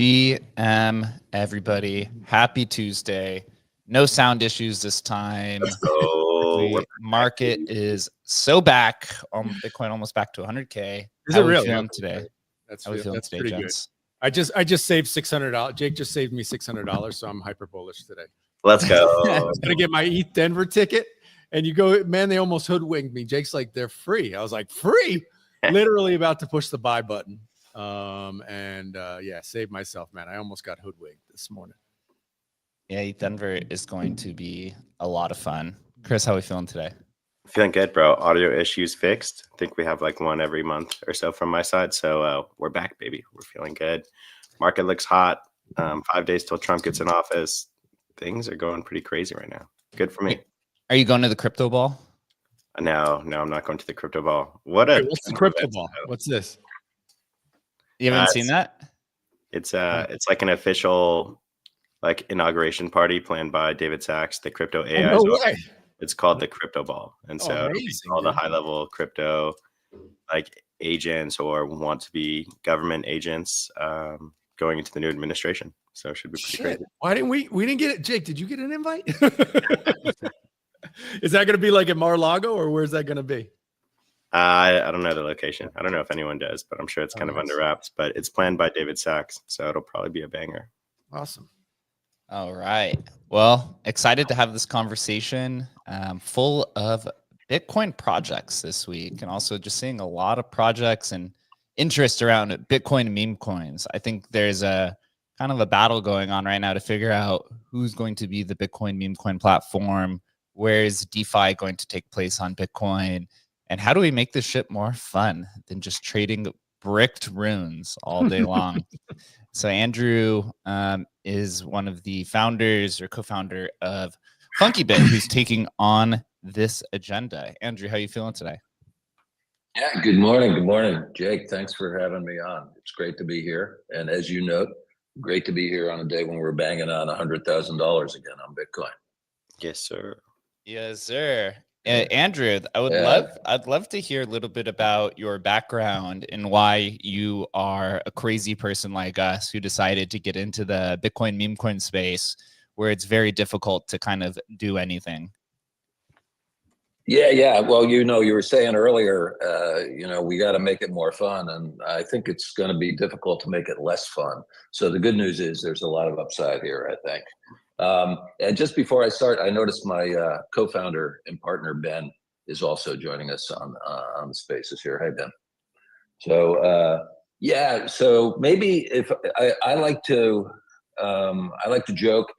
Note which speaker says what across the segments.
Speaker 1: GM, everybody. Happy Tuesday. No sound issues this time. The market is so back. Bitcoin almost back to 100K.
Speaker 2: Is
Speaker 1: How
Speaker 2: it
Speaker 1: are we
Speaker 2: really?
Speaker 1: feeling today?
Speaker 2: That's
Speaker 1: How are we feeling today,
Speaker 2: pretty
Speaker 1: gents?
Speaker 2: good. I just saved $600. Jake just saved me $600, so I'm hyper bullish today.
Speaker 3: Let's go.
Speaker 2: I was gonna get my ETH Denver ticket, and you go, man, they almost hoodwinked me. Jake's like, they're free. I was like, free? Literally about to push the buy button. Yeah, saved myself, man. I almost got hoodwinked this morning.
Speaker 1: Yeah, Denver is going to be a lot of fun. Chris, how are we feeling today?
Speaker 3: Feeling good, bro. Audio issues fixed. I think we have like one every month or so from my side. So we're back, baby. We're feeling good. Market looks hot. 5 days till Trump gets in office. Things are going pretty crazy right now. Good for me.
Speaker 1: Are you going to the crypto ball?
Speaker 3: No, I'm not going to the crypto ball.
Speaker 2: What's the crypto ball? What's this?
Speaker 1: You haven't seen that?
Speaker 3: It's like an official like inauguration party planned by David Sachs, the crypto AI.
Speaker 2: No way.
Speaker 3: It's called the Crypto Ball, and so
Speaker 2: Amazing,
Speaker 3: all the
Speaker 2: dude.
Speaker 3: high level crypto like agents or want to be government agents going into the new administration. So it should be pretty crazy.
Speaker 2: Why didn't we didn't get it? Jake, did you get an invite? Is that going to be like at Mar-a-Lago, or where's that going to be?
Speaker 3: I don't know the location. I don't know if anyone does, but I'm sure it's kind of under wraps. But it's planned by David Sachs, so it'll probably be a banger.
Speaker 2: Awesome.
Speaker 1: All right. Well, excited to have this conversation full of Bitcoin projects this week, and also just seeing a lot of projects and interest around Bitcoin and meme coins. I think there's a kind of a battle going on right now to figure out who's going to be the Bitcoin meme coin platform, where is DeFi going to take place on Bitcoin, and how do we make this shit more fun than just trading bricked runes all day long? So Andrew is one of the founders or co-founder of funkybit, who's taking on this agenda. Andrew, how are you feeling today?
Speaker 4: Yeah, good morning. Good morning, Jake. Thanks for having me on. It's great to be here. And as you note, great to be here on a day when we're banging on $100,000 again on Bitcoin.
Speaker 3: Yes, sir.
Speaker 1: Yes, sir. Andrew, I'd love to hear a little bit about your background and why you are a crazy person like us who decided to get into the Bitcoin meme coin space, where it's very difficult to kind of do anything.
Speaker 4: Yeah. Well, you were saying earlier, we got to make it more fun, and I think it's going to be difficult to make it less fun. So the good news is there's a lot of upside here, I think. And just before I start, I noticed my co-founder and partner Ben is also joining us on the spaces here. Hi, Ben. So so maybe if I like to joke,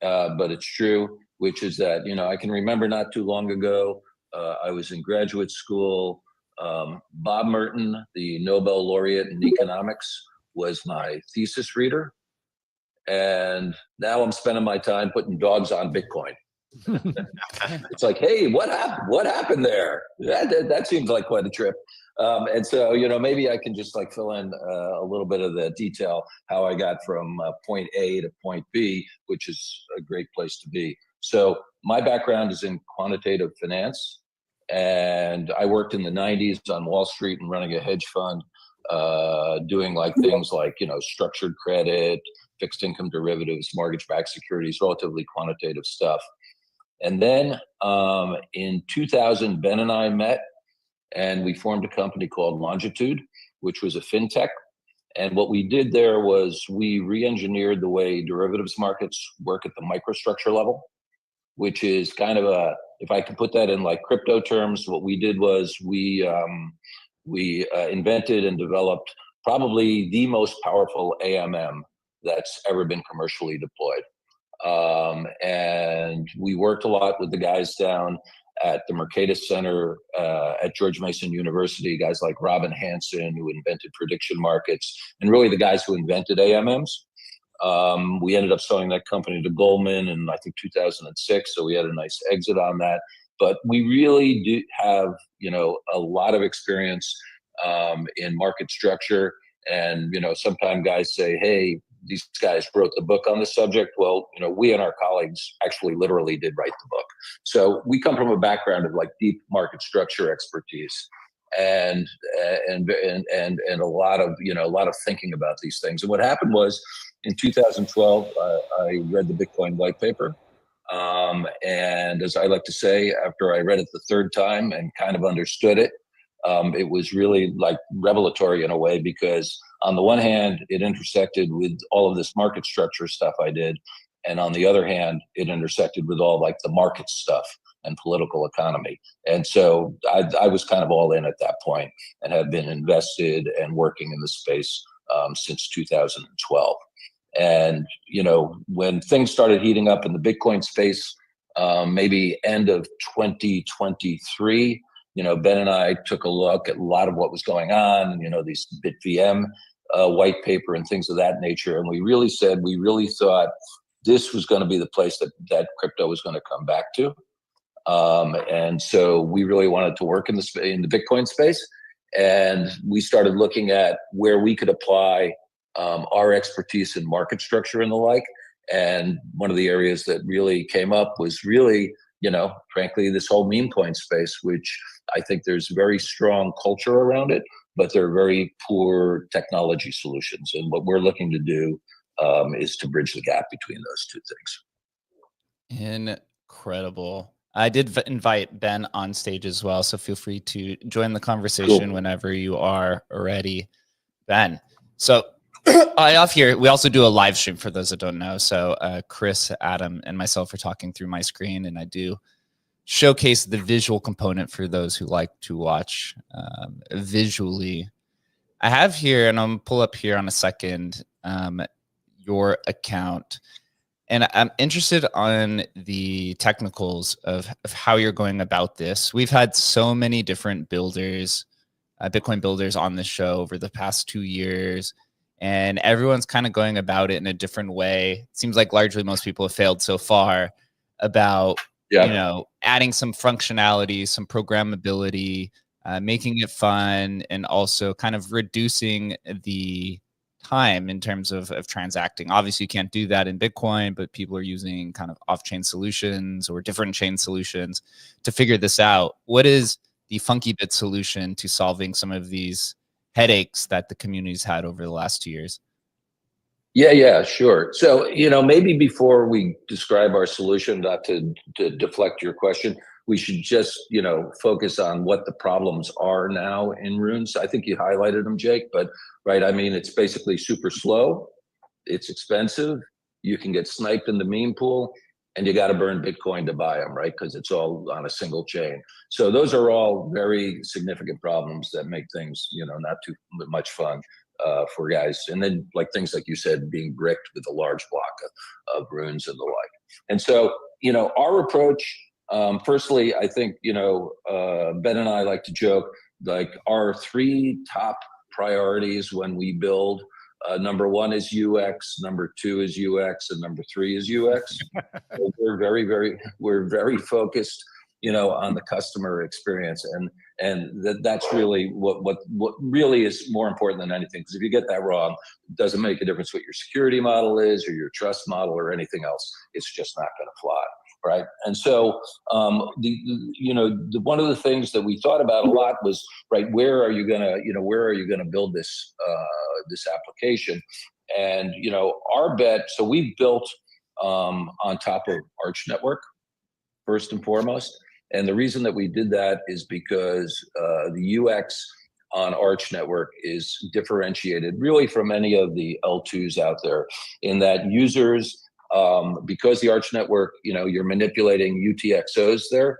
Speaker 4: but it's true, which is that I can remember not too long ago, I was in graduate school. Bob Merton, the Nobel laureate in economics, was my thesis reader. And now I'm spending my time putting dogs on Bitcoin. It's like, hey, what happened there? That seems like quite a trip. And so, maybe I can just like fill in a little bit of the detail, how I got from point A to point B, which is a great place to be. So my background is in quantitative finance, and I worked in the 90s on Wall Street and running a hedge fund, doing like things like, structured credit, fixed income derivatives, mortgage-backed securities, relatively quantitative stuff. And then in 2000, Ben and I met, and we formed a company called Longitude, which was a fintech. And what we did there was we re-engineered the way derivatives markets work at the microstructure level, which is kind of if I could put that in like crypto terms, what we did was we invented and developed probably the most powerful AMM that's ever been commercially deployed. And we worked a lot with the guys down at the Mercatus Center at George Mason University, guys like Robin Hanson, who invented prediction markets, and really the guys who invented AMMs. We ended up selling that company to Goldman in, I think, 2006, so we had a nice exit on that. But we really do have, a lot of experience in market structure. And, sometimes guys say, hey, these guys wrote the book on the subject. Well, we and our colleagues actually literally did write the book. So we come from a background of like deep market structure expertise and a lot of thinking about these things. And what happened was in 2012, I read the Bitcoin white paper. And as I like to say, after I read it the third time and kind of understood it, it was really like revelatory in a way, because on the one hand, it intersected with all of this market structure stuff I did. And on the other hand, it intersected with all like the market stuff and political economy. And so I was kind of all in at that point and have been invested and working in the space since 2012. And, when things started heating up in the Bitcoin space, maybe end of 2023, Ben and I took a look at a lot of what was going on, these BitVM white paper and things of that nature. And we really thought this was going to be the place that crypto was going to come back to. And so we really wanted to work in the Bitcoin space. And we started looking at where we could apply our expertise in market structure and the like. And one of the areas that really came up was really, frankly, this whole meme coin space, which I think there's very strong culture around it, but they're very poor technology solutions. And what we're looking to do is to bridge the gap between those two things.
Speaker 1: Incredible. I did invite Ben on stage as well, so feel free to join the conversation whenever you are ready, Ben. So off here, we also do a live stream for those that don't know. So Chris, Adam, and myself are talking through my screen, and I do showcase the visual component for those who like to watch visually. I have here, and I'm gonna pull up here on a second, your account. And I'm interested on the technicals of how you're going about this. We've had so many different builders, Bitcoin builders on the show over the past 2 years, and everyone's kind of going about it in a different way. It seems like largely most people have failed so far about, adding some functionality, some programmability, making it fun, and also kind of reducing the time in terms of transacting. Obviously, you can't do that in Bitcoin, but people are using kind of off-chain solutions or different chain solutions to figure this out. What is the funkybit solution to solving some of these headaches that the community's had over the last 2 years?
Speaker 4: Yeah, sure. So, maybe before we describe our solution, not to deflect your question, we should just, focus on what the problems are now in Runes. I think you highlighted them, Jake, but right, I mean, it's basically super slow, it's expensive, you can get sniped in the meme pool, and you got to burn Bitcoin to buy them, right? Because it's all on a single chain. So those are all very significant problems that make things, not too much fun for guys. And then things like you said, being bricked with a large block of Runes and the like. And so, our approach, firstly, I think, Ben and I like to joke, our 3 top priorities when we build, number 1 is UX, number 2 is UX, and number 3 is UX. So we're very focused, on the customer experience, and that's really what really is more important than anything. Because if you get that wrong, it doesn't make a difference what your security model is or your trust model or anything else. It's just not going to fly. Right. And so, one of the things that we thought about a lot was, right, where are you going to build this application? And, our bet, so we built on top of Arch Network, first and foremost. And the reason that we did that is because the UX on Arch Network is differentiated really from any of the L2s out there, in that users, because the Arch Network, you're manipulating UTXOs there,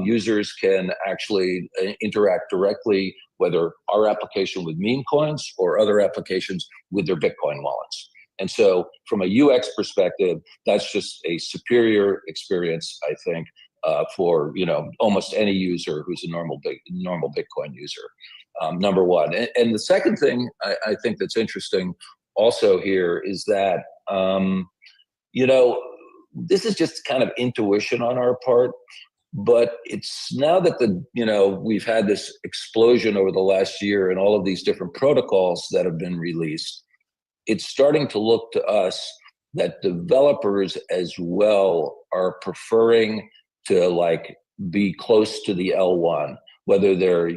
Speaker 4: users can actually interact directly, whether our application with meme coins or other applications with their Bitcoin wallets. And so from a UX perspective, that's just a superior experience, I think, for almost any user who's a normal Bitcoin user. Number one. And the second thing I think that's interesting also here is that this is just kind of intuition on our part, but it's now that we've had this explosion over the last year and all of these different protocols that have been released, it's starting to look to us that developers as well are preferring to be close to the L1, whether they're,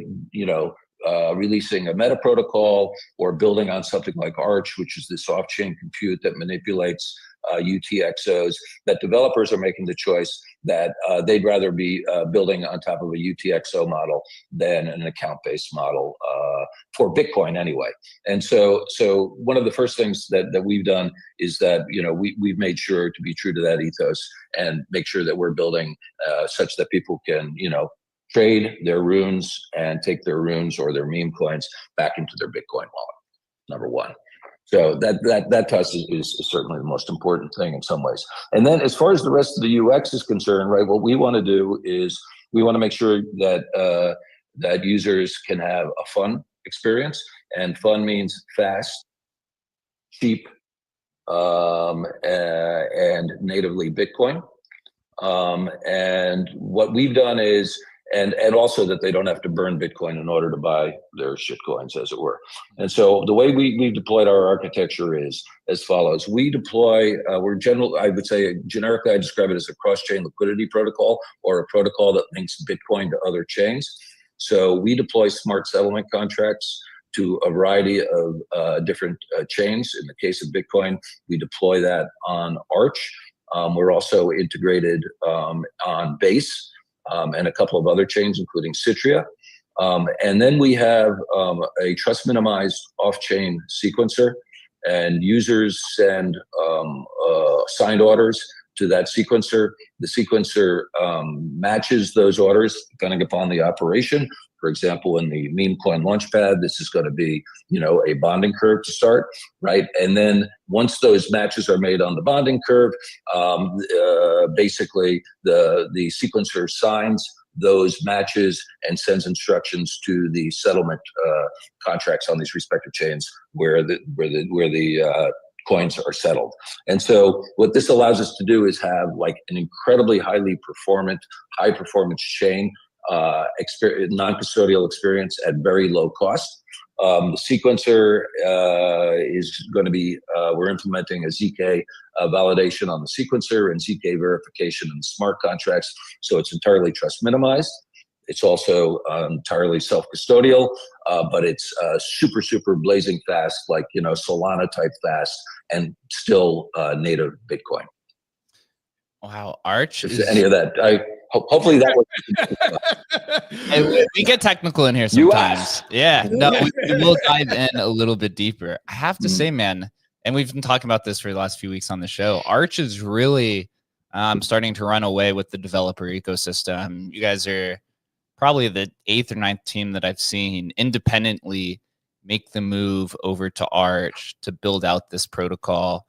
Speaker 4: releasing a meta protocol or building on something like Arch, which is this off-chain compute that manipulates UTXOs, that developers are making the choice that they'd rather be building on top of a UTXO model than an account-based model for Bitcoin anyway. And so one of the first things that we've done is that, we've made sure to be true to that ethos and make sure that we're building such that people can, trade their runes and take their runes or their meme coins back into their Bitcoin wallet, number one. So that to us is certainly the most important thing in some ways. And then as far as the rest of the UX is concerned, right, what we want to do is we want to make sure that that users can have a fun experience, and fun means fast, cheap, and natively Bitcoin. And what we've done is, and also that they don't have to burn Bitcoin in order to buy their shitcoins, as it were. And so the way we've deployed our architecture is as follows. We deploy, I would say generically, I describe it as a cross-chain liquidity protocol, or a protocol that links Bitcoin to other chains. So we deploy smart settlement contracts to a variety of different chains. In the case of Bitcoin, we deploy that on Arch. We're also integrated on Base and a couple of other chains, including Citria. And then we have a trust minimized off-chain sequencer, and users send signed orders to that sequencer. The sequencer matches those orders depending upon the operation. For example, in the Memecoin Launchpad, this is going to be, a bonding curve to start, right? And then once those matches are made on the bonding curve, basically the sequencer signs those matches and sends instructions to the settlement contracts on these respective chains where the coins are settled. And so what this allows us to do is have like an incredibly highly performant, high performance chain, non-custodial experience at very low cost. The sequencer is going to be, we're implementing a ZK validation on the sequencer and ZK verification in the smart contracts. So it's entirely trust minimized. It's also entirely self-custodial, but it's super, super blazing fast, like, Solana type fast, and still native Bitcoin.
Speaker 1: Wow, Arch
Speaker 4: is any of that. Hopefully that was.
Speaker 1: We get technical in here sometimes. Yeah, no, we will dive in a little bit deeper. I have to say, man, and we've been talking about this for the last few weeks on the show. Arch is really starting to run away with the developer ecosystem. You guys are probably the 8th or 9th team that I've seen independently make the move over to Arch to build out this protocol.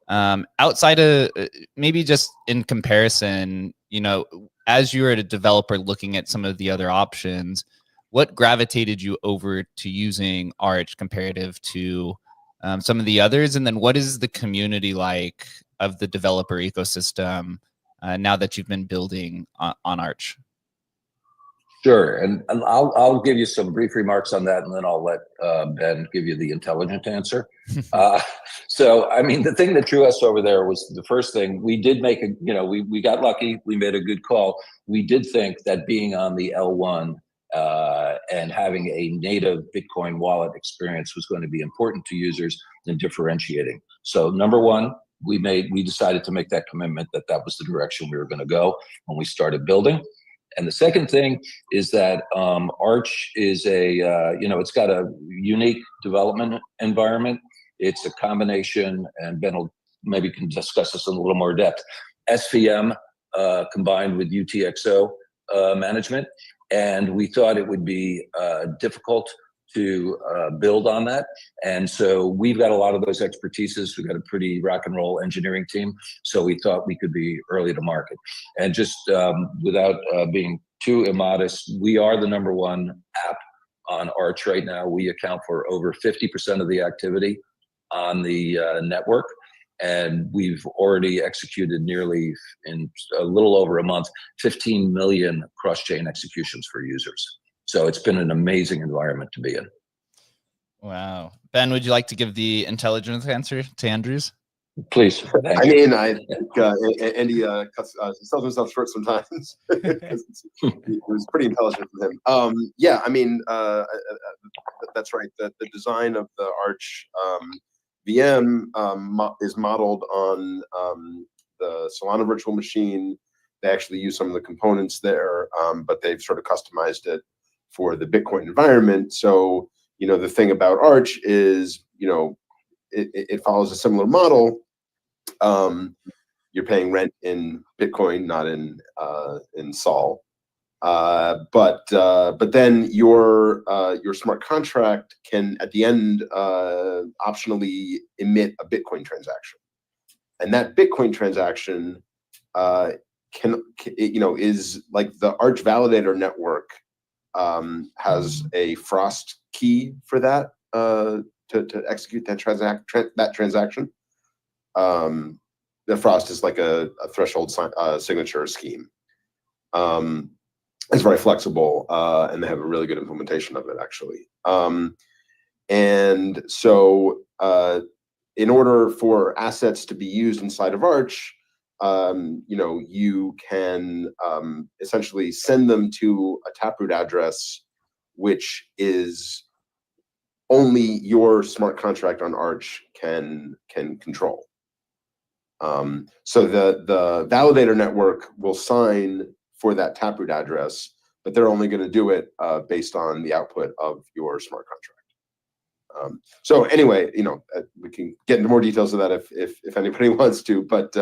Speaker 1: Outside of maybe just in comparison, as you were a developer looking at some of the other options, what gravitated you over to using Arch comparative to some of the others? And then what is the community like of the developer ecosystem now that you've been building on Arch?
Speaker 4: Sure, and I'll give you some brief remarks on that, and then I'll let Ben give you the intelligent answer. So, I mean, the thing that drew us over there was the first thing we did make we got lucky. We made a good call. We did think that being on the L1 and having a native Bitcoin wallet experience was going to be important to users and differentiating. So, number one, we decided to make that commitment that was the direction we were going to go when we started building. And the second thing is that Arch is it's got a unique development environment. It's a combination, and Ben maybe can discuss this in a little more depth, SVM combined with UTXO management. And we thought it would be difficult to build on that. And so we've got a lot of those expertises. We've got a pretty rock and roll engineering team. So we thought we could be early to market. And just without being too immodest, we are the #1 app on Arch right now. We account for over 50% of the activity on the network. And we've already executed nearly, in a little over a month, 15 million cross-chain executions for users. So it's been an amazing environment to be in.
Speaker 1: Wow. Ben, would you like to give the intelligence answer to Andrews?
Speaker 4: Please.
Speaker 5: I mean, I think Andy sells himself short sometimes. It was pretty intelligent from him. Yeah, I mean, that's right. The design of the Arch VM is modeled on the Solana virtual machine. They actually use some of the components there, but they've sort of customized it for the Bitcoin environment. So, the thing about Arch is, it follows a similar model. You're paying rent in Bitcoin, not in Sol. But then your smart contract can, at the end, optionally emit a Bitcoin transaction, and that Bitcoin transaction is like the Arch validator network has a Frost key for that to execute that transaction. The Frost is like a threshold signature scheme. It's very flexible, and they have a really good implementation of it, actually. And so in order for assets to be used inside of Arch, you can essentially send them to a taproot address, which is only your smart contract on Arch can control. So the validator network will sign for that taproot address, but they're only going to do it based on the output of your smart contract. So anyway, we can get into more details of that if anybody wants to, but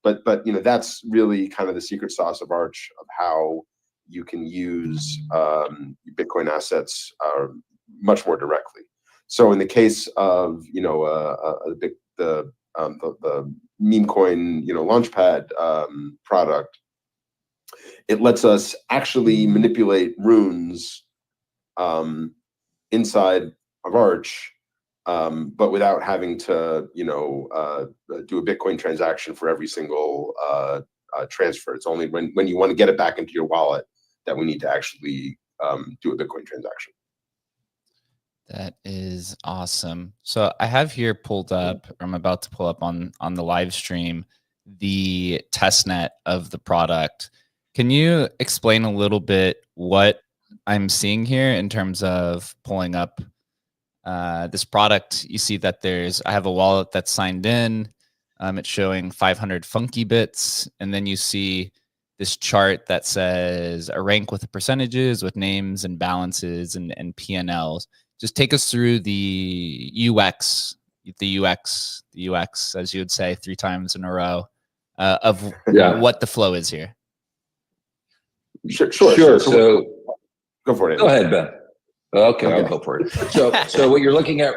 Speaker 5: that's really kind of the secret sauce of Arch, of how you can use Bitcoin assets much more directly. So in the case of the Memecoin Launchpad product, it lets us actually manipulate runes inside of Arch, but without having to do a Bitcoin transaction for every single transfer. It's only when you want to get it back into your wallet that we need to actually do a Bitcoin transaction.
Speaker 1: That is awesome. So I have here pulled up, or I'm about to pull up on the live stream, the testnet of the product. Can you explain a little bit what I'm seeing here in terms of pulling up this product? You see that I have a wallet that's signed in. It's showing 500 funkybits, and then you see this chart that says a rank with the percentages, with names and balances and P&Ls. Just take us through the UX, as you would say 3 times in a row, of what the flow is here.
Speaker 5: Sure.
Speaker 4: So
Speaker 5: go for it.
Speaker 4: Go ahead, Ben. Okay, I'll go for it. So what you're looking at,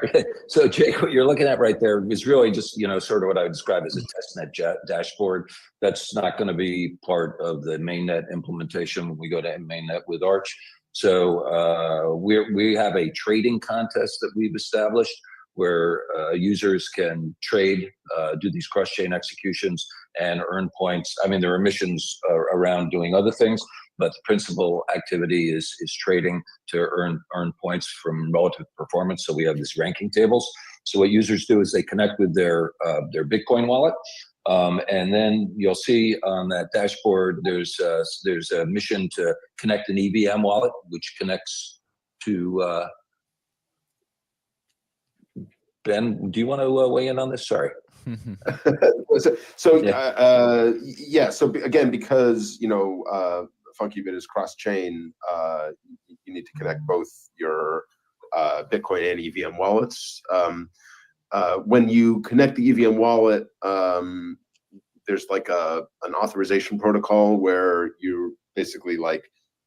Speaker 4: so Jake, what you're looking at right there is really just, sort of what I would describe as a testnet dashboard. That's not going to be part of the mainnet implementation when we go to mainnet with Arch. So we have a trading contest that we've established where users can trade, do these cross-chain executions and earn points. I mean, there are missions around doing other things, but the principal activity is trading to earn points from relative performance. So we have these ranking tables. So what users do is they connect with their Bitcoin wallet. And then you'll see on that dashboard, there's a mission to connect an EVM wallet, which connects to, Ben, do you want to weigh in on this? Sorry.
Speaker 5: So again, because funkybit is cross-chain, you need to connect both your Bitcoin and EVM wallets. When you connect the EVM wallet, there's like an authorization protocol where you basically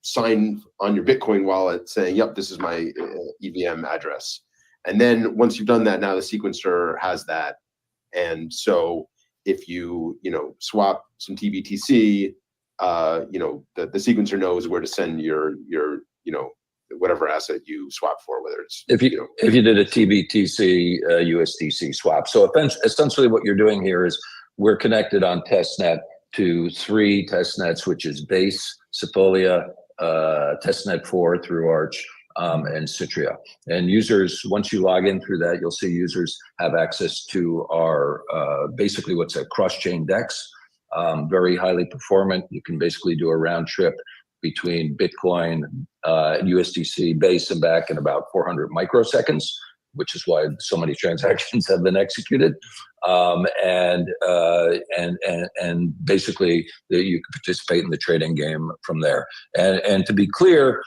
Speaker 5: sign on your Bitcoin wallet saying, "Yep, this is my EVM address." And then once you've done that, now the sequencer has that. And so if you swap some TBTC, the sequencer knows where to send your whatever asset you swap for, whether it's
Speaker 4: if you did a TBTC USDC swap. So essentially what you're doing here is we're connected on testnet to 3 testnets, which is Base, Sepolia, testnet 4 through Arch, and Citria. And users, once you log in through that, you'll see users have access to our basically what's a cross-chain DEX, very highly performant. You can basically do a round trip between Bitcoin, USDC, Base, and back in about 400 microseconds, which is why so many transactions have been executed. And basically you can participate in the trading game from there. And to be clear,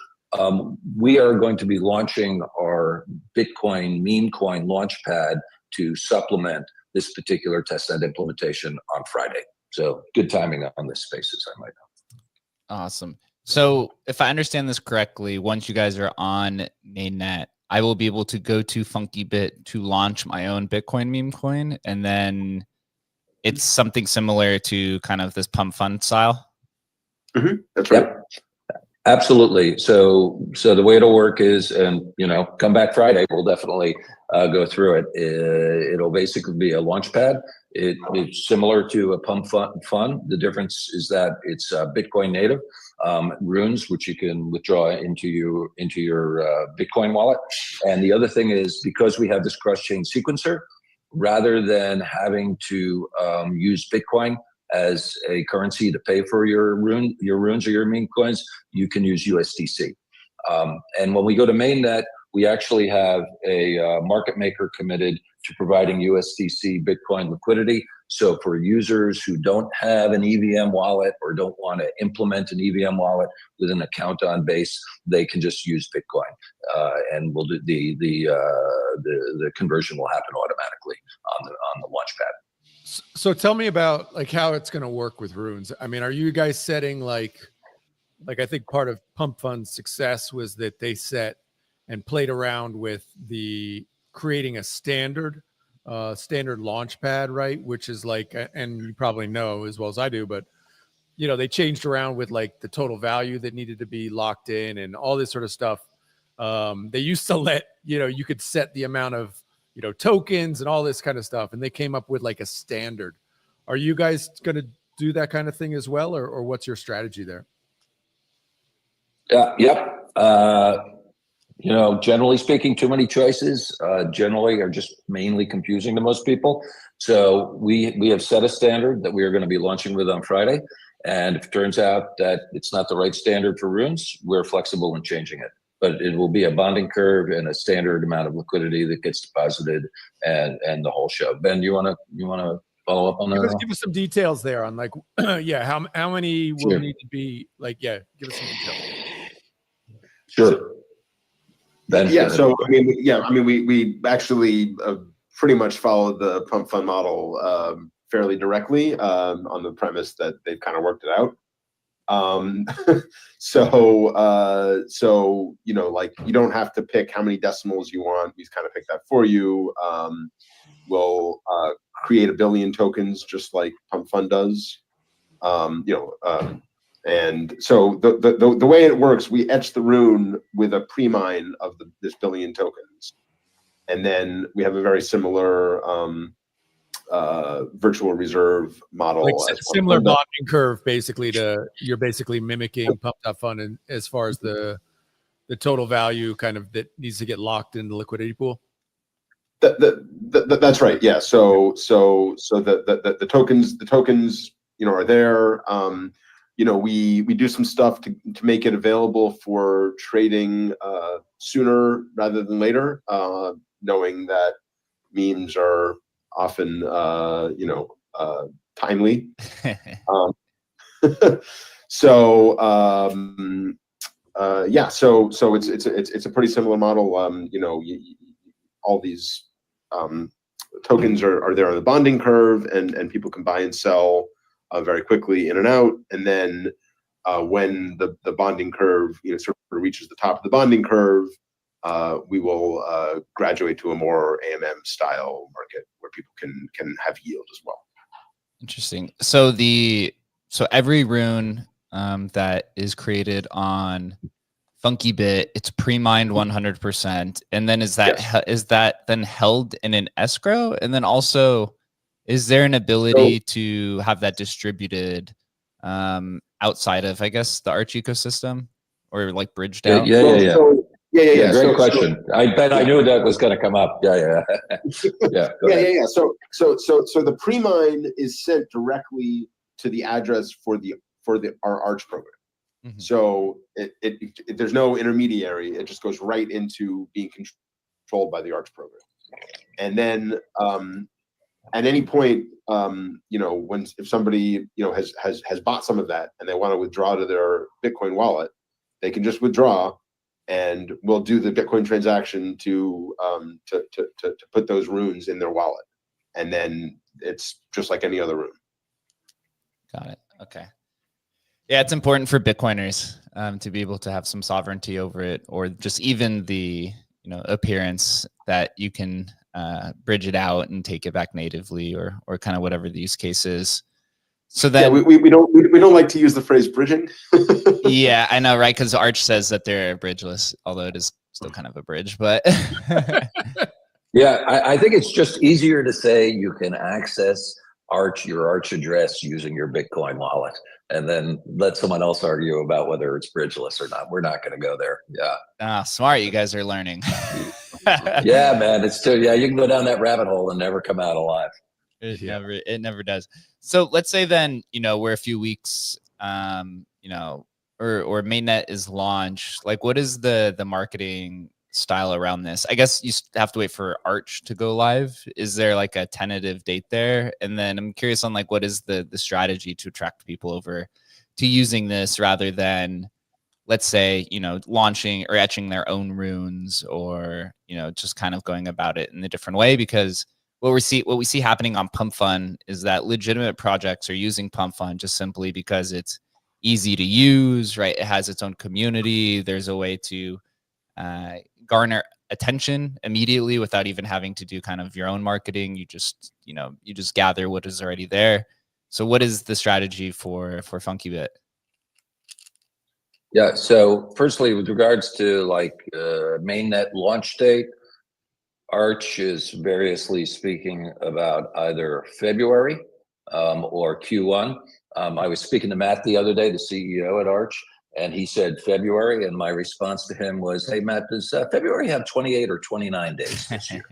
Speaker 4: we are going to be launching our Bitcoin Memecoin Launchpad to supplement this particular testnet implementation on Friday. So good timing on this spaces, I might know.
Speaker 1: Awesome. So if I understand this correctly, once you guys are on mainnet, I will be able to go to funkybit to launch my own Bitcoin Memecoin, and then it's something similar to kind of this pump fund style.
Speaker 5: Mm-hmm. That's right.
Speaker 4: Yep. Absolutely. So the way it'll work is, and come back Friday, we'll definitely go through it. It'll basically be a launch pad. It's similar to a pump fund. The difference is that it's Bitcoin native runes, which you can withdraw into your Bitcoin wallet. And the other thing is, because we have this cross-chain sequencer, rather than having to use Bitcoin as a currency to pay for your runes or your meme coins, you can use USDC. And when we go to mainnet, we actually have a market maker committed to providing USDC Bitcoin liquidity. So for users who don't have an EVM wallet or don't want to implement an EVM wallet with an account on Base, they can just use Bitcoin, and we'll do the conversion will happen automatically on the launchpad.
Speaker 2: So tell me about like how it's going to work with runes. I mean, are you guys setting like I think part of Pump Fund's success was that they set and played around with the creating a standard launch pad, right? Which is like, and you probably know as well as I do, but they changed around with like the total value that needed to be locked in and all this sort of stuff. They used to let, you could set the amount of, tokens and all this kind of stuff. And they came up with like a standard. Are you guys going to do that kind of thing as well? Or what's your strategy there?
Speaker 4: Yep. Generally speaking, too many choices generally are just mainly confusing to most people. So we have set a standard that we are going to be launching with on Friday. And if it turns out that it's not the right standard for runes, we're flexible in changing it. But it will be a bonding curve and a standard amount of liquidity that gets deposited and the whole show. Ben, you want to follow up on that?
Speaker 2: Give us some details there on like, how many will need to be like, give us some details.
Speaker 4: Sure. Ben,
Speaker 5: yeah. So we actually pretty much followed the Pump Fund model fairly directly on the premise that they've kind of worked it out. So like you don't have to pick how many decimals you want. We kind of pick that for you. We'll create 1 billion tokens just like Pump Fund does. And so the way it works, we etch the rune with a pre-mine of this 1 billion tokens, and then we have a very similar virtual reserve model,
Speaker 2: like similar bonding curve, basically. You're basically mimicking Pump.Fund, and as far as the total value kind of that needs to get locked in the liquidity pool.
Speaker 5: That's right. Yeah. So the tokens are there. We do some stuff to make it available for trading sooner rather than later, knowing that memes are often timely. So it's a pretty similar model. All these tokens are there on the bonding curve, and people can buy and sell very quickly in and out. And then when the bonding curve sort of reaches the top of the bonding curve, we will graduate to a more AMM style market where people can have yield as well.
Speaker 1: Interesting. So every rune that is created on funkybit, it's pre-mined 100%, and then is that then held in an escrow? And then also, is there an ability to have that distributed outside of, I guess, the Arch ecosystem, or like bridged out?
Speaker 4: Yeah. Great question. I bet I knew that was going to come up. Yeah.
Speaker 5: So the pre-mine is sent directly to the address for our Arch program. Mm-hmm. So there's no intermediary. It just goes right into being controlled by the Arch program. And then at any point, if somebody has bought some of that and they want to withdraw to their Bitcoin wallet, they can just withdraw, and we'll do the Bitcoin transaction to put those runes in their wallet, and then it's just like any other rune.
Speaker 1: Got it. Okay. Yeah, it's important for Bitcoiners to be able to have some sovereignty over it, or just even the appearance that you can bridge it out and take it back natively, or kind of whatever the use case is. So then,
Speaker 5: yeah, we don't like to use the phrase bridging.
Speaker 1: yeah, I know, right? Because Arch says that they're bridgeless, although it is still kind of a bridge. But
Speaker 4: Yeah, I think it's just easier to say you can access your Arch address using your Bitcoin wallet, and then let someone else argue about whether it's bridgeless or not. We're not going to go there. Yeah.
Speaker 1: Smart, you guys are learning.
Speaker 4: Yeah, man, it's still, yeah, you can go down that rabbit hole and never come out alive.
Speaker 1: It never does. So let's say then, we're a few weeks, or mainnet is launched. Like, what is the marketing style around this? I guess you have to wait for Arch to go live. Is there like a tentative date there? And then I'm curious on like, what is the strategy to attract people over to using this rather than, let's say, launching or etching their own runes, or, just kind of going about it in a different way? Because what we see happening on Pump Fund is that legitimate projects are using Pump Fund just simply because it's easy to use, right? It has its own community. There's a way to garner attention immediately without even having to do kind of your own marketing. You just gather what is already there. So what is the strategy for funkybit?
Speaker 4: Yeah, so firstly, with regards to like mainnet launch date, Arch is variously speaking about either February or Q1. I was speaking to Matt the other day, the CEO at Arch, and he said February, and my response to him was, "Hey, Matt, does February have 28 or 29 days this year?"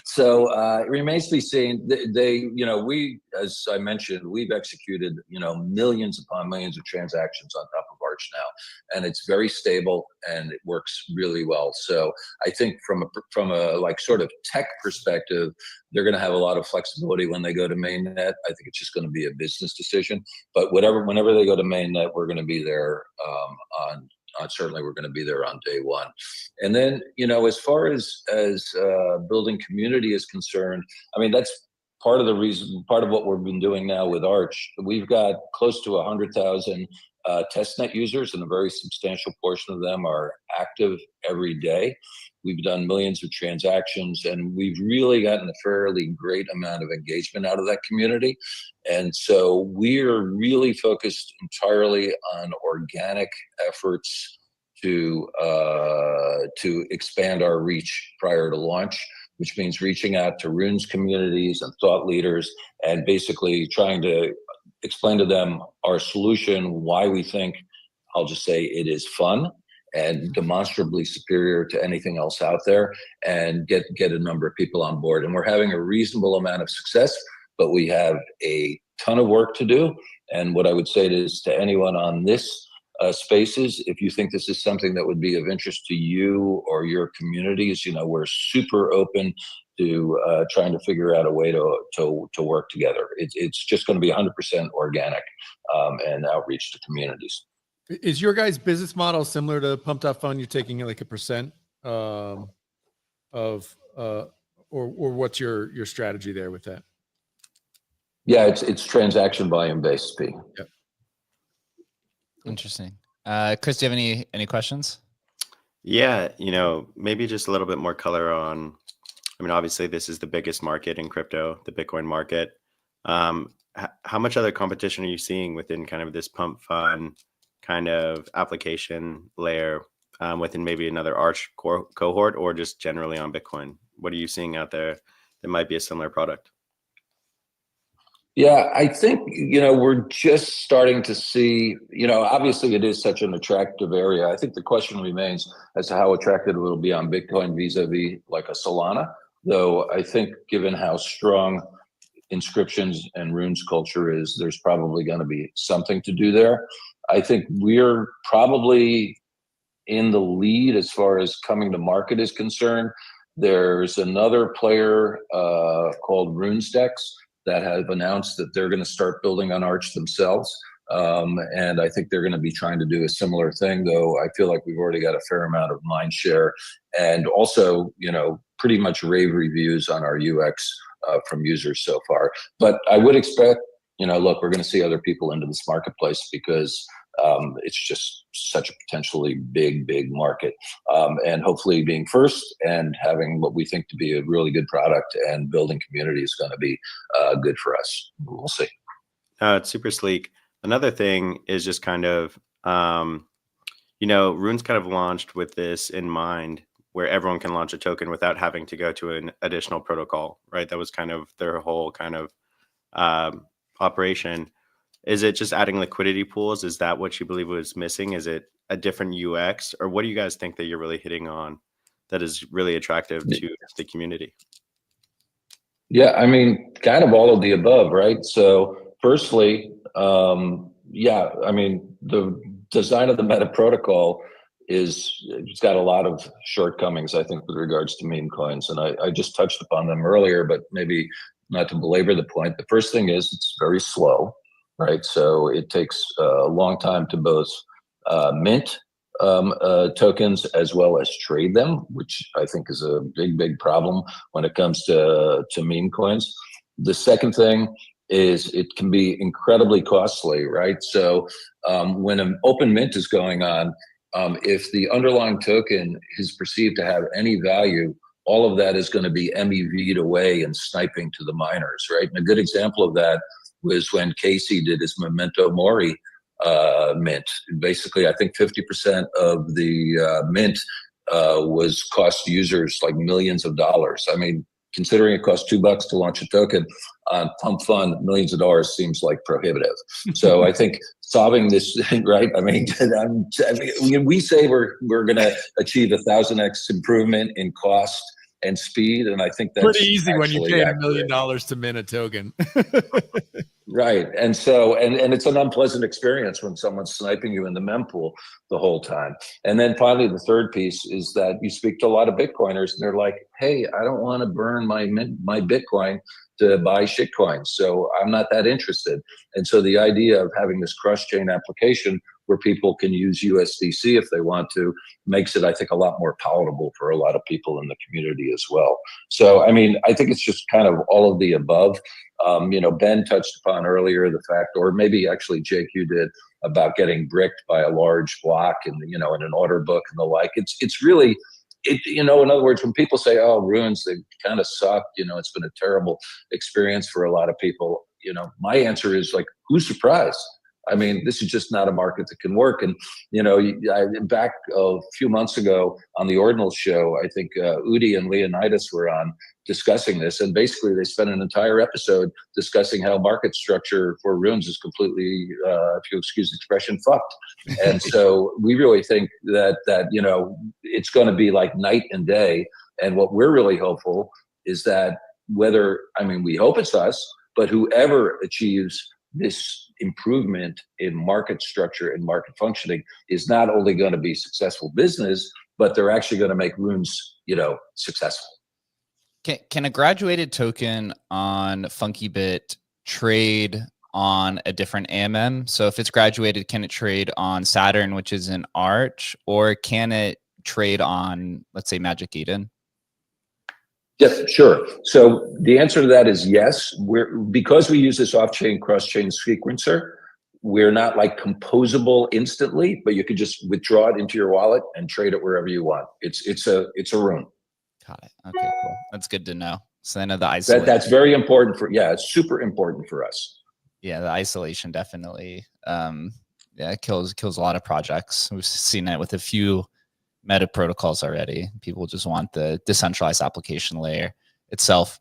Speaker 4: So it remains to be seen. We, as I mentioned, we've executed, millions upon millions of transactions on top of Arch now, and it's very stable and it works really well. So I think from a like sort of tech perspective, they're going to have a lot of flexibility when they go to mainnet. I think it's just going to be a business decision. But whenever they go to mainnet, we're going to be there certainly we're going to be there on day one. And then, as far as building community is concerned, I mean, that's part of the reason, part of what we've been doing now with Arch. We've got close to 100,000 testnet users, and a very substantial portion of them are active every day. We've done millions of transactions, and we've really gotten a fairly great amount of engagement out of that community. And so we're really focused entirely on organic efforts to expand our reach prior to launch, which means reaching out to runes communities and thought leaders and basically trying to explain to them our solution, why we think, I'll just say, it is fun and demonstrably superior to anything else out there, and get a number of people on board. And we're having a reasonable amount of success, but we have a ton of work to do. And what I would say is to anyone on this spaces, if you think this is something that would be of interest to you or your communities, we're super open to trying to figure out a way to work together. It's just going to be 100% organic and outreach to communities.
Speaker 2: Is your guys' business model similar to Pump.Fund? You're taking like a percent or what's your strategy there with that?
Speaker 4: Yeah, it's transaction volume based fee.
Speaker 2: Yep.
Speaker 1: Interesting. Chris, do you have any questions?
Speaker 3: Yeah, maybe just a little bit more color on, I mean, obviously this is the biggest market in crypto, the Bitcoin market. How much other competition are you seeing within kind of this Pump Fund kind of application layer within maybe another Arch cohort, or just generally on Bitcoin? What are you seeing out there that might be a similar product?
Speaker 4: Yeah, I think, we're just starting to see, obviously it is such an attractive area. I think the question remains as to how attractive it will be on Bitcoin vis-a-vis like a Solana, though I think given how strong inscriptions and runes culture is, there's probably going to be something to do there. I think we're probably in the lead as far as coming to market is concerned. There's another player called RuneStex that have announced that they're going to start building on Arch themselves. And I think they're going to be trying to do a similar thing, though I feel like we've already got a fair amount of mind share, and also, pretty much rave reviews on our UX from users so far. But I would expect, look, we're going to see other people into this marketplace because it's just such a potentially big market. And hopefully being first and having what we think to be a really good product and building community is going to be good for us. We'll see.
Speaker 3: It's super sleek. Another thing is just kind of, Rune's kind of launched with this in mind, where everyone can launch a token without having to go to an additional protocol, right? That was kind of their whole kind of operation. Is it just adding liquidity pools? Is that what you believe was missing? Is it a different UX, or what do you guys think that you're really hitting on that is really attractive to the community?
Speaker 4: Yeah, I mean, kind of all of the above, right? So firstly, yeah, I mean, the design of the meta protocol it's got a lot of shortcomings, I think, with regards to meme coins. And I just touched upon them earlier, but maybe not to belabor the point. The first thing is it's very slow, right? So it takes a long time to both mint tokens as well as trade them, which I think is a big problem when it comes to meme coins. The second thing is it can be incredibly costly, right? So when an open mint is going on, if the underlying token is perceived to have any value, all of that is going to be MEV'd away and sniping to the miners, right? And a good example of that was when Casey did his Memento Mori mint. Basically, I think 50% of the mint was cost users like millions of dollars. I mean, considering it costs $2 to launch a token on Pump Fund, millions of dollars seems like prohibitive. So I think solving this, right? I mean, we say we're going to achieve 1,000x improvement in cost and speed, and I think that's
Speaker 2: pretty easy when you pay $1 million to mint a token.
Speaker 4: Right. And so, and it's an unpleasant experience when someone's sniping you in the mempool the whole time. And then finally, the third piece is that you speak to a lot of Bitcoiners and they're like, hey, I don't want to burn my Bitcoin to buy shitcoins. So I'm not that interested. And so the idea of having this cross-chain application where people can use USDC if they want to makes it, I think, a lot more palatable for a lot of people in the community as well. So, I mean, I think it's just kind of all of the above. Ben touched upon earlier the fact, or maybe actually Jake, you did, about getting bricked by a large block and, in an order book and the like. It's really, in other words, when people say, oh, runes, they kind of suck, it's been a terrible experience for a lot of people. My answer is like, who's surprised? I mean, this is just not a market that can work. And, back a few months ago on the Ordinal show, I think Udi and Leonidas were on discussing this. And basically they spent an entire episode discussing how market structure for runes is completely, if you excuse the expression, fucked. And so we really think that it's going to be like night and day. And what we're really hopeful is that we hope it's us, but whoever achieves this improvement in market structure and market functioning is not only going to be successful business, but they're actually going to make runes, successful.
Speaker 1: Can a graduated token on funkybit trade on a different AMM? So if it's graduated, can it trade on Saturn, which is an Arch, or can it trade on, let's say, Magic Eden?
Speaker 4: Yes, sure. So the answer to that is yes. Because we use this off-chain, cross-chain sequencer, we're not like composable instantly, but you could just withdraw it into your wallet and trade it wherever you want. It's a rune.
Speaker 1: Got it. Okay, cool. That's good to know. So I know the isolation.
Speaker 4: That's very important it's super important for us.
Speaker 1: Yeah, the isolation definitely kills a lot of projects. We've seen it with a few meta protocols already. People just want the decentralized application layer itself.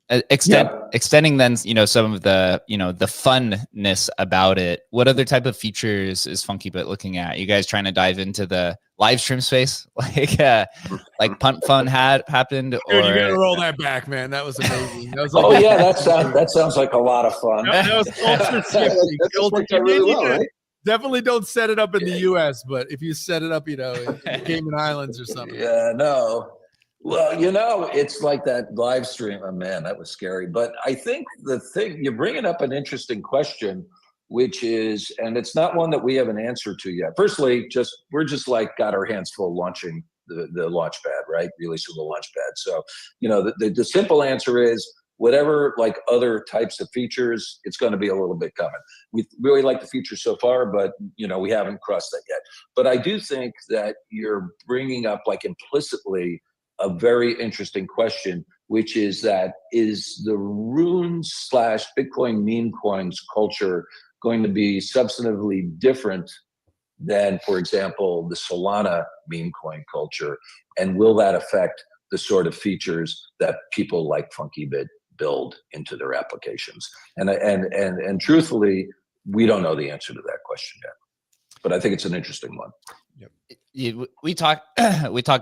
Speaker 1: Extending then, some of the, the funness about it. What other type of features is funkybit looking at? You guys trying to dive into the live stream space, like Punt Fun happened?
Speaker 2: Dude,
Speaker 1: or
Speaker 2: you gotta roll that back, man. That was amazing. That was
Speaker 4: that sounds like a lot of fun.
Speaker 2: That was culture shifting.
Speaker 5: That worked out really well, right?
Speaker 2: Definitely don't set it up in the US, but if you set it up, in the Cayman Islands or something.
Speaker 4: Yeah, no. Well, it's like that live stream. Oh, man, that was scary. But I think you're bringing up an interesting question, which is, and it's not one that we have an answer to yet. Firstly, we're just like got our hands full launching the Launchpad, right? Releasing the Launchpad. So, the simple answer is, whatever like other types of features, it's going to be a little bit coming. We really like the features so far, but we haven't crossed that yet. But I do think that you're bringing up like implicitly a very interesting question, which is that is the runes / Bitcoin meme coins culture going to be substantively different than, for example, the Solana meme coin culture? And will that affect the sort of features that people like funkybit build into their applications? And truthfully, we don't know the answer to that question yet, but I think it's an interesting one.
Speaker 1: We talk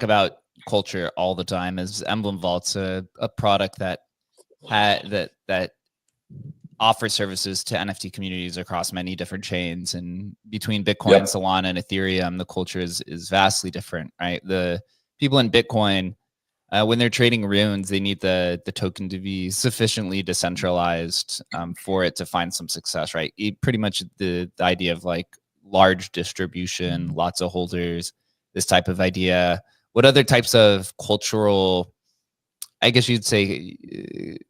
Speaker 1: about culture all the time. As Emblem Vault's a product that offers services to NFT communities across many different chains, and between Bitcoin, Solana, and Ethereum, the culture is vastly different, right? The people in Bitcoin, when they're trading runes, they need the token to be sufficiently decentralized for it to find some success, right? Pretty much the idea of like large distribution, lots of holders, this type of idea. What other types of cultural, I guess you'd say,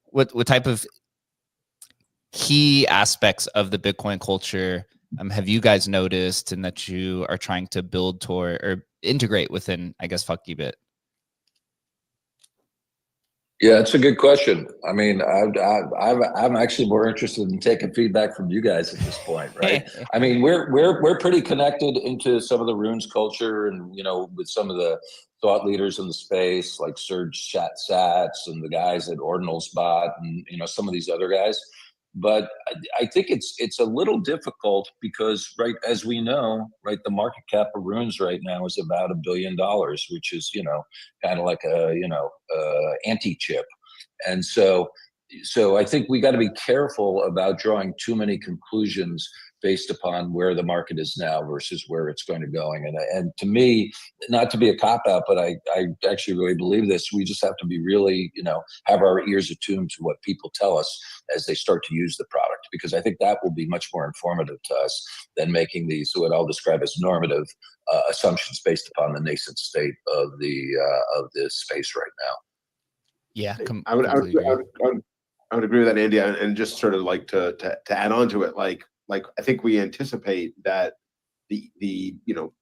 Speaker 1: what type of key aspects of the Bitcoin culture have you guys noticed and that you are trying to build toward or integrate within, I guess, funkybit?
Speaker 4: Yeah, it's a good question. I mean, I'm actually more interested in taking feedback from you guys at this point, right? I mean, we're pretty connected into some of the runes culture, and with some of the thought leaders in the space, like Serge Satz and the guys at OrdinalsBot, and some of these other guys. But I think it's a little difficult because, right, as we know, right, the market cap of runes right now is about $1 billion, which is kind of like a anti-chip, and so I think we got to be careful about drawing too many conclusions based upon where the market is now versus where it's going to going. And to me, not to be a cop out, but I actually really believe this. We just have to be really, have our ears attuned to what people tell us as they start to use the product, because I think that will be much more informative to us than making these, what I'll describe as normative assumptions based upon the nascent state of the space right now.
Speaker 1: Yeah,
Speaker 5: I would agree with that, Andy, and just sort of like to add on to it, like I think we anticipate that the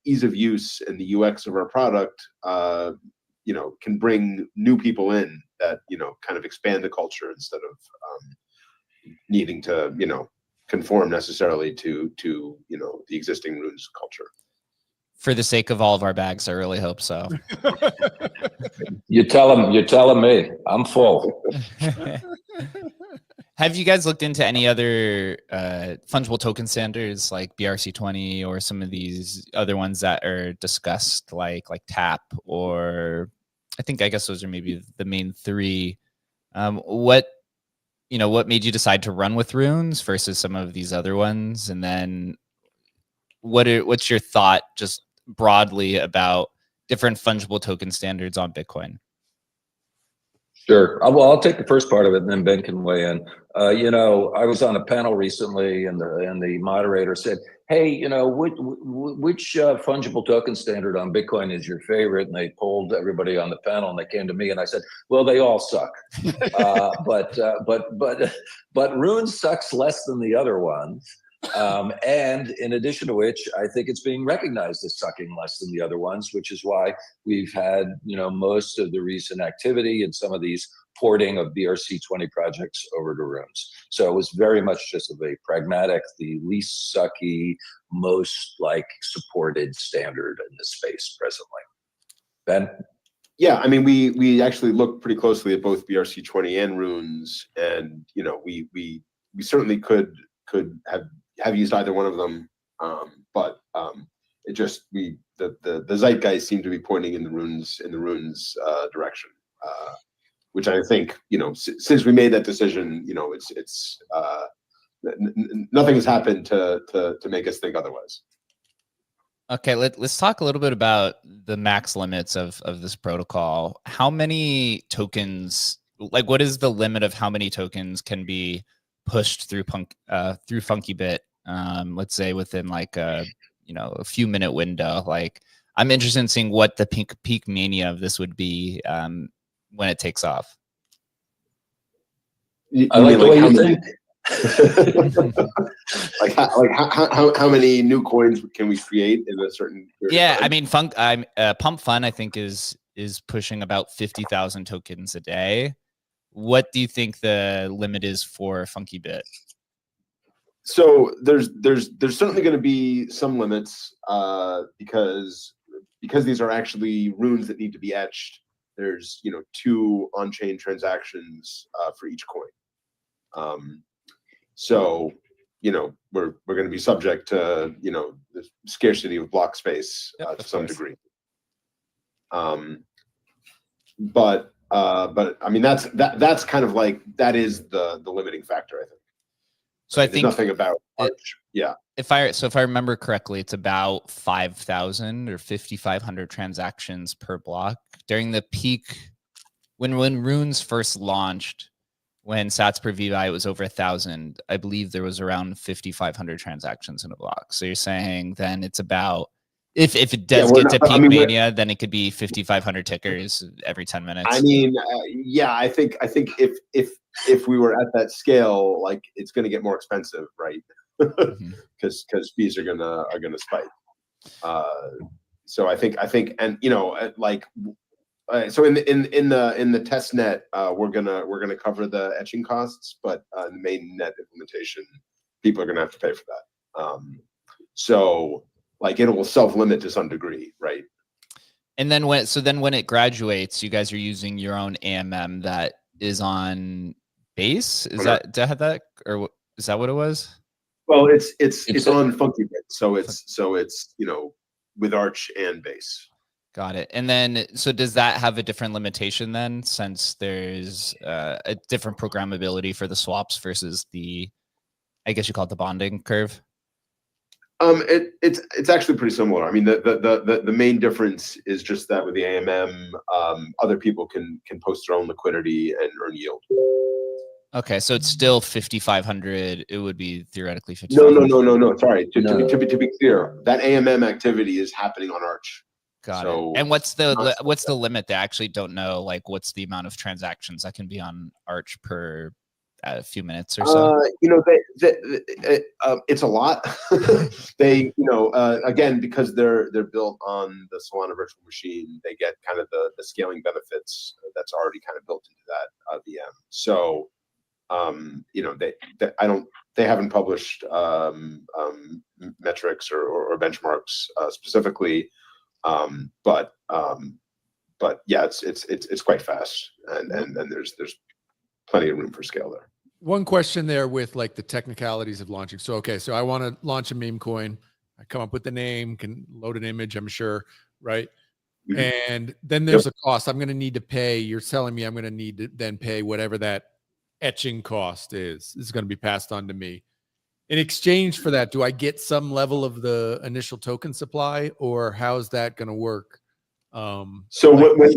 Speaker 5: ease of use and the UX of our product can bring new people in that kind of expand the culture instead of needing to conform necessarily to the existing runes culture.
Speaker 1: For the sake of all of our bags, I really hope so.
Speaker 4: You're telling me. I'm full.
Speaker 1: Have you guys looked into any other fungible token standards like BRC20 or some of these other ones that are discussed, like TAP, or I guess those are maybe the main three? What made you decide to run with runes versus some of these other ones? And then what's your thought just broadly about different fungible token standards on Bitcoin?
Speaker 4: Sure. Well, I'll take the first part of it, and then Ben can weigh in. I was on a panel recently, and the moderator said, "Hey, which fungible token standard on Bitcoin is your favorite?" And they polled everybody on the panel, and they came to me, and I said, "Well, they all suck, but Runes sucks less than the other ones." And in addition to which, I think it's being recognized as sucking less than the other ones, which is why we've had, most of the recent activity and some of these porting of BRC20 projects over to runes. So it was very much just of a pragmatic, the least sucky, most supported standard in this space presently. Ben?
Speaker 5: Yeah, I mean, we actually looked pretty closely at both BRC20 and runes, and we certainly could have used either one of them, but it just the zeitgeist seemed to be pointing in the runes direction, which I think since we made that decision, it's nothing has happened to make us think otherwise.
Speaker 1: Okay, let's talk a little bit about the max limits of this protocol. How many tokens? What is the limit of how many tokens can be pushed through funkybit? Let's say within a few minute window. I'm interested in seeing what the peak mania of this would be when it takes off.
Speaker 4: I like the way you think.
Speaker 5: How many new coins can we create in a certain period?
Speaker 1: Yeah, I mean, Pump Fun I think is pushing about 50,000 tokens a day. what do you think the limit is for funkybit?
Speaker 5: So there's certainly going to be some limits because these are actually runes that need to be etched. There's 2 on-chain transactions for each coin. So we're going to be subject to the scarcity of block space to some degree. But I mean that's kind of like that is the limiting factor, I think.
Speaker 1: So I think
Speaker 5: nothing about Arch. Yeah.
Speaker 1: If I remember correctly, it's about 5,000 or 5,500 transactions per block during the peak when runes first launched. When sats per VI was over 1,000, I believe there was around 5,500 transactions in a block. So you're saying then it's about if it does get to peak mania, then it could be 5,500 tickers every 10 minutes.
Speaker 5: I mean, yeah, I think if we were at that scale, like it's going to get more expensive, right? Because fees are gonna spike. So I think, and like. So in the test net, we're gonna cover the etching costs, but the main net implementation, people are gonna have to pay for that. So like it will self-limit to some degree, right?
Speaker 1: And then when it graduates, you guys are using your own AMM that is on base. Is that or is that what it was?
Speaker 5: Well, it's on funkybit, so it's with Arch and base.
Speaker 1: Got it. And then, so does that have a different limitation then, since there's a different programmability for the swaps versus the, I guess you call it the bonding curve?
Speaker 5: It's actually pretty similar. I mean, the main difference is just that with the AMM, other people can post their own liquidity and earn yield.
Speaker 1: Okay, so it's still 5,500. It would be theoretically 5,500.
Speaker 5: No. Sorry, to be clear, that AMM activity is happening on Arch.
Speaker 1: Got it. And what's the limit? They actually don't know, like, what's the amount of transactions that can be on Arch per few minutes or so?
Speaker 5: It's a lot. They, again, because they're built on the Solana virtual machine, they get kind of the scaling benefits that's already kind of built into that VM. So, they haven't published metrics or benchmarks specifically. But yeah, it's quite fast, and there's plenty of room for scale there.
Speaker 2: One question there with like the technicalities of launching. So, okay, so I want to launch a meme coin. I come up with the name, can load an image, I'm sure, right? Mm-hmm. And then there's a cost I'm going to need to pay. You're telling me I'm going to need to then pay whatever that etching cost is. This is going to be passed on to me. In exchange for that, do I get some level of the initial token supply, or how's that going to work?
Speaker 5: So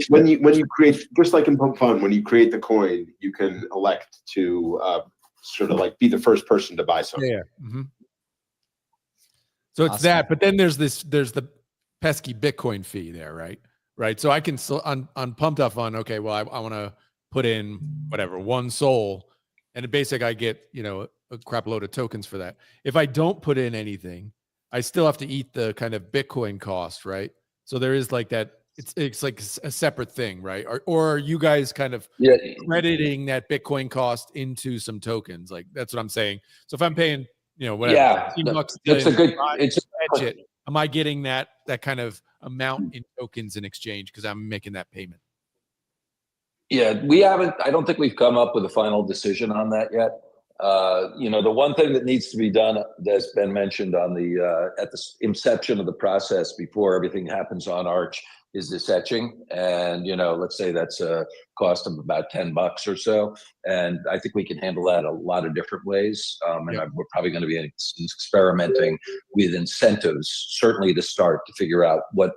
Speaker 5: when you create, just like in Pump Fund, when you create the coin, you can elect to sort of like be the first person to buy something.
Speaker 2: Yeah. Mm-hmm. So it's that, but then there's the pesky Bitcoin fee there, right? Right. So I can on Pumped Up Fund. Okay, well I want to put in whatever 1 SOL, and basically I get a crap load of tokens for that. If I don't put in anything, I still have to eat the kind of Bitcoin cost, right? So there is like that. It's like a separate thing, right? Or are you guys kind of crediting that Bitcoin cost into some tokens? Like that's what I'm saying. So if I'm paying, whatever, $15 am I getting that kind of amount in tokens in exchange because I'm making that payment?
Speaker 4: Yeah, we haven't. I don't think we've come up with a final decision on that yet. The one thing that needs to be done that's been mentioned on at the inception of the process before everything happens on Arch is this etching, and let's say that's a cost of about $10 or so, and I think we can handle that a lot of different ways. And we're probably going to be experimenting with incentives, certainly to start to figure out what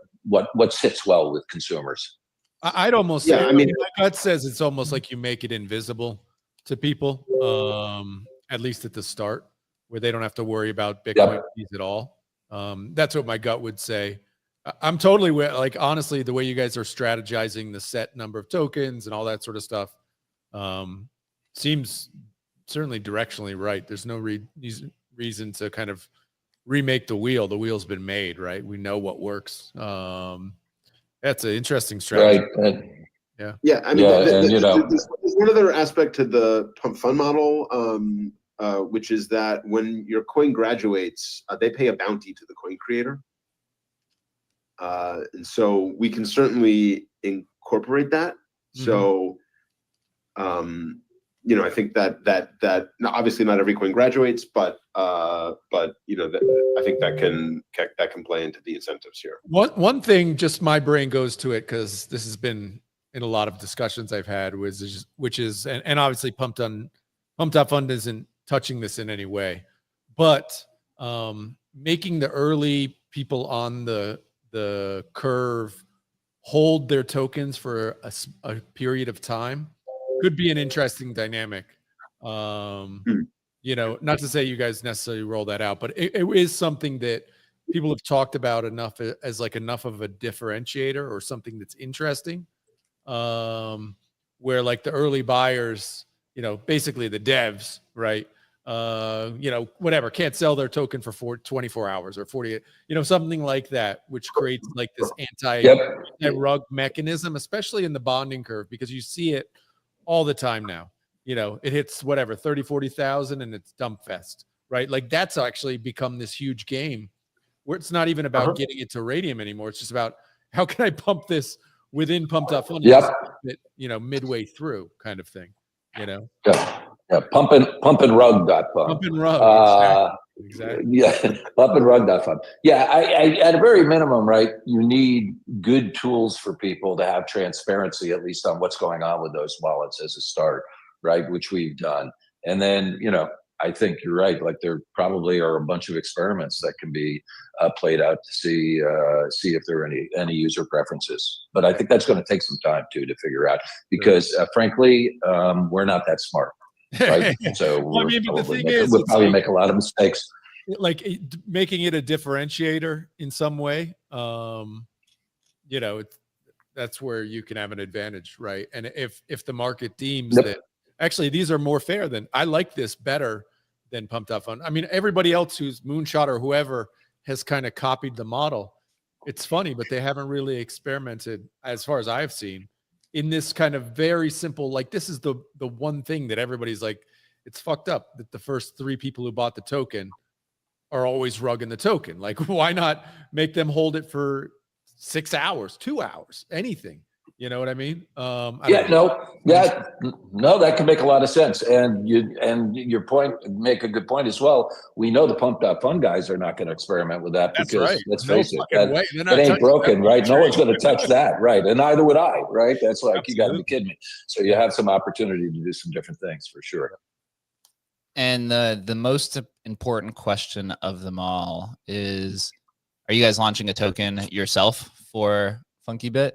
Speaker 4: sits well with consumers.
Speaker 2: I'd almost say, my gut says it's almost like you make it invisible to people, at least at the start, where they don't have to worry about Bitcoin fees at all. That's what my gut would say. I'm totally like, honestly, the way you guys are strategizing the set number of tokens and all that sort of stuff seems certainly directionally right. There's no reason to kind of remake the wheel. The wheel's been made, right? We know what works. That's an interesting strategy.
Speaker 4: Right.
Speaker 5: Yeah, I mean,
Speaker 4: and
Speaker 5: there's one other aspect to the pump fund model, which is that when your coin graduates, they pay a bounty to the coin creator. And so we can certainly incorporate that. So, I think that obviously not every coin graduates, but I think that can play into the incentives here.
Speaker 2: One thing, just my brain goes to it because this has been in a lot of discussions I've had, which is and obviously Pumped Up Fund isn't touching this in any way, but making the early people on the curve hold their tokens for a period of time could be an interesting dynamic. Not to say you guys necessarily roll that out, but it is something that people have talked about enough as like enough of a differentiator or something that's interesting. Where like the early buyers, basically the devs, right? Whatever, can't sell their token for 24 hours or 48, something like that, which creates like this anti-rug mechanism, especially in the bonding curve, because you see it all the time now. It hits whatever, 30, 40,000 and it's dump fest, right? Like that's actually become this huge game where it's not even about getting it to radium anymore. It's just about how can I pump this within Pumped Up Fund, midway through kind of thing, Yeah,
Speaker 4: pumpandrug.fund.
Speaker 2: Pump and rug, exactly.
Speaker 4: Yeah, pumpandrug.fund. Yeah, I at a very minimum, right, you need good tools for people to have transparency, at least on what's going on with those wallets as a start, right, which we've done. And then, I think you're right. Like there probably are a bunch of experiments that can be played out to see if there are any user preferences. But I think that's going to take some time too to figure out because frankly, we're not that smart, right? So we'll probably make a lot of mistakes.
Speaker 2: Like making it a differentiator in some way, that's where you can have an advantage, right? And if the market deems that actually these are more fair than I like this better than Pumped Up Fund. I mean, everybody else who's Moonshot or whoever has kind of copied the model. It's funny, but they haven't really experimented, as far as I've seen, in this kind of very simple, like this is the one thing that everybody's like, it's fucked up that the first 3 people who bought the token are always rugging the token. Like, why not make them hold it for 6 hours, 2 hours, anything? You know what I mean?
Speaker 4: No, that can make a lot of sense. And your point, make a good point as well. We know the Pumped Up Fund guys are not going to experiment with that because let's face it, it ain't broken, right? No one's going to touch that, right? And neither would I, right? That's like, you got to be kidding me. So you have some opportunity to do some different things for sure.
Speaker 1: And the most important question of them all is, are you guys launching a token yourself for funkybit?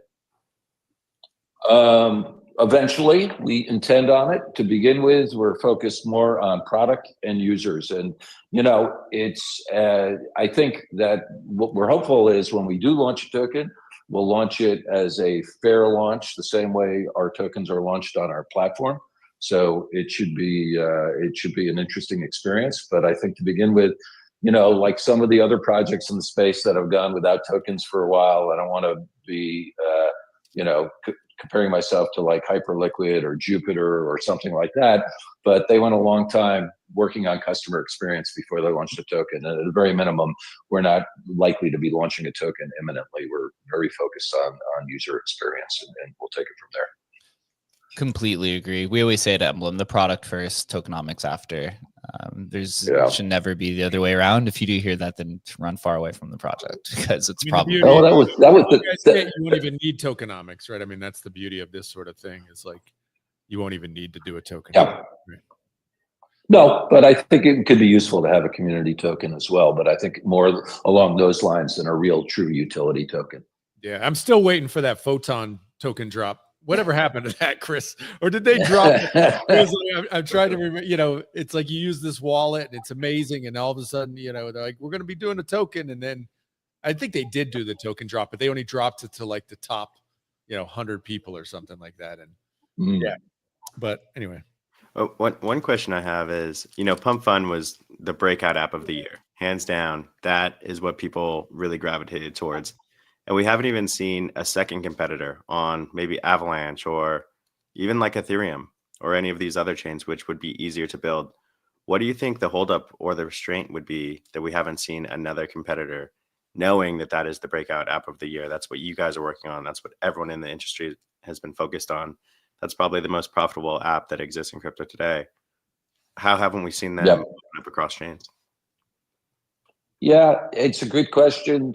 Speaker 4: Eventually, we intend on it. To begin with, we're focused more on product and users. And, it's, I think that what we're hopeful is when we do launch a token, we'll launch it as a fair launch, the same way our tokens are launched on our platform. So it should be an interesting experience. But I think to begin with, like some of the other projects in the space that have gone without tokens for a while, I don't want to be, comparing myself to like Hyperliquid or Jupiter or something like that, but they went a long time working on customer experience before they launched a token. And at a very minimum, we're not likely to be launching a token imminently. We're very focused on user experience, and we'll take it from there.
Speaker 1: Completely agree. We always say at Emblem, the product first, tokenomics after. Should never be the other way around. If you do hear that, then run far away from the project because it's probably.
Speaker 2: You won't even need tokenomics, right? I mean, that's the beauty of this sort of thing. Is like you won't even need to do a token.
Speaker 4: Yeah. Right? No, but I think it could be useful to have a community token as well. But I think more along those lines than a real true utility token.
Speaker 2: Yeah, I'm still waiting for that photon token drop. Whatever happened to that, Chris? Or did they drop it? I'm trying to remember, it's like you use this wallet and it's amazing. And all of a sudden, they're like, we're going to be doing a token. And then I think they did do the token drop, but they only dropped it to like the top, 100 people or something like that. And yeah, but anyway.
Speaker 3: One question I have is, Pump Fund was the breakout app of the year, hands down. That is what people really gravitated towards. And we haven't even seen a second competitor on maybe Avalanche or even like Ethereum or any of these other chains, which would be easier to build. What do you think the holdup or the restraint would be that we haven't seen another competitor, knowing that that is the breakout app of the year? That's what you guys are working on. That's what everyone in the industry has been focused on. That's probably the most profitable app that exists in crypto today. How haven't we seen them open up across chains?
Speaker 4: Yeah, it's a good question.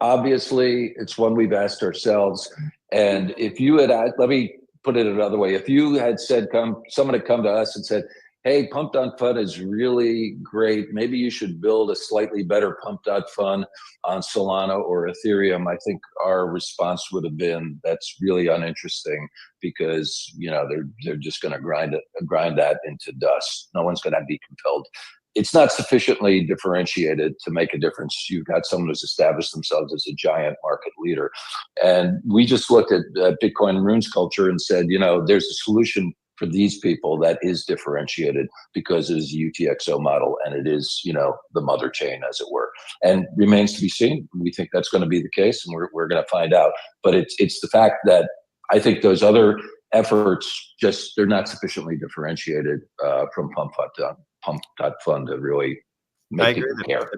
Speaker 4: Obviously, it's one we've asked ourselves. And if you had, let me put it another way. If you had said, someone had come to us and said, hey, pump.fun is really great. Maybe you should build a slightly better pump.fun on Solana or Ethereum. I think our response would have been, that's really uninteresting because, you know, they're just going to grind that into dust. No one's going to be compelled. It's not sufficiently differentiated to make a difference. You've got someone who's established themselves as a giant market leader. And we just looked at Bitcoin runes culture and said, you know, there's a solution for these people that is differentiated because it is a UTXO model and it is, you know, the mother chain, as it were, and remains to be seen. We think that's going to be the case, and we're going to find out. But it's the fact that I think those other efforts just, they're not sufficiently differentiated from pump.fun to really make people care.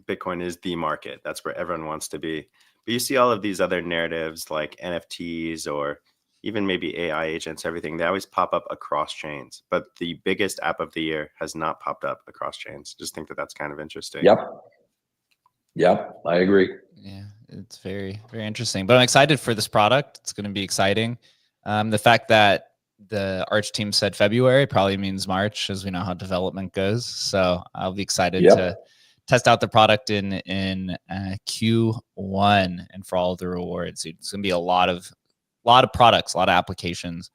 Speaker 3: Bitcoin is the market. That's where everyone wants to be. But you see all of these other narratives like NFTs or even maybe AI agents, everything, they always pop up across chains. But the biggest app of the year has not popped up across chains. Just think that that's kind of interesting.
Speaker 4: Yep, I agree.
Speaker 1: Yeah, it's very, very interesting. But I'm excited for this product. It's going to be exciting. The fact that the Arch team said February probably means March, as we know how development goes. So I'll be excited to test out the product in Q1 and for all of the rewards. It's going to be a lot of products, a lot of applications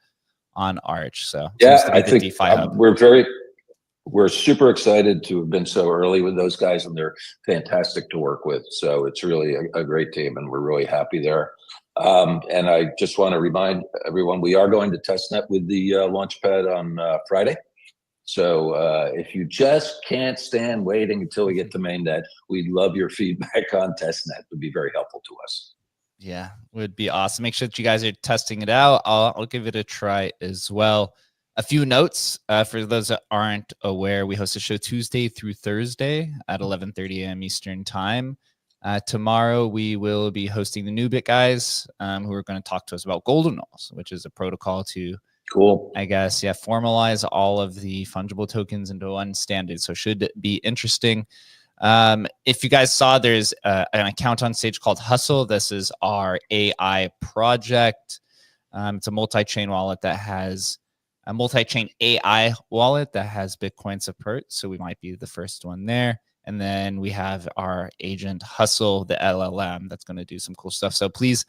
Speaker 1: on Arch. So
Speaker 4: yeah, I think we're super excited to have been so early with those guys, and they're fantastic to work with. So it's really a great team, and we're really happy there. And I just want to remind everyone, we are going to testnet with the Launchpad on Friday. So if you just can't stand waiting until we get to mainnet, we'd love your feedback on testnet. It would be very helpful to us.
Speaker 1: Yeah, would be awesome. Make sure that you guys are testing it out. I'll give it a try as well. A few notes for those that aren't aware, we host a show Tuesday through Thursday at 11:30 a.m. Eastern time. Tomorrow, we will be hosting the Newbit guys who are going to talk to us about Golden Nulls, which is a protocol to,
Speaker 4: I
Speaker 1: guess, formalize all of the fungible tokens into one standard. So should be interesting. If you guys saw, there's an account on stage called Hustle. This is our AI project. It's a multi-chain wallet that has a multi-chain AI wallet that has Bitcoin support. So we might be the first one there. And then we have our agent Hustle, the LLM, that's going to do some cool stuff. So please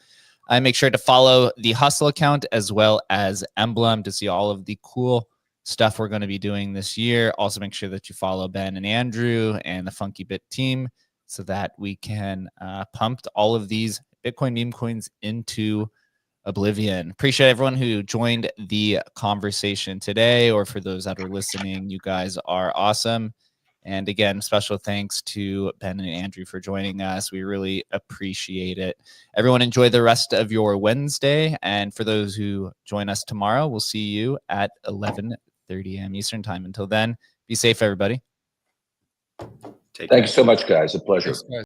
Speaker 1: make sure to follow the Hustle account as well as Emblem to see all of the cool stuff we're going to be doing this year. Also, make sure that you follow Ben and Andrew and the funkybit team so that we can pump all of these Bitcoin meme coins into oblivion. Appreciate everyone who joined the conversation today, or for those that are listening, you guys are awesome. And again, special thanks to Ben and Andrew for joining us. We really appreciate it. Everyone enjoy the rest of your Wednesday. And for those who join us tomorrow, we'll see you at 11:30 a.m. Eastern time. Until then, be safe, everybody.
Speaker 4: Thank you so much, guys. A pleasure.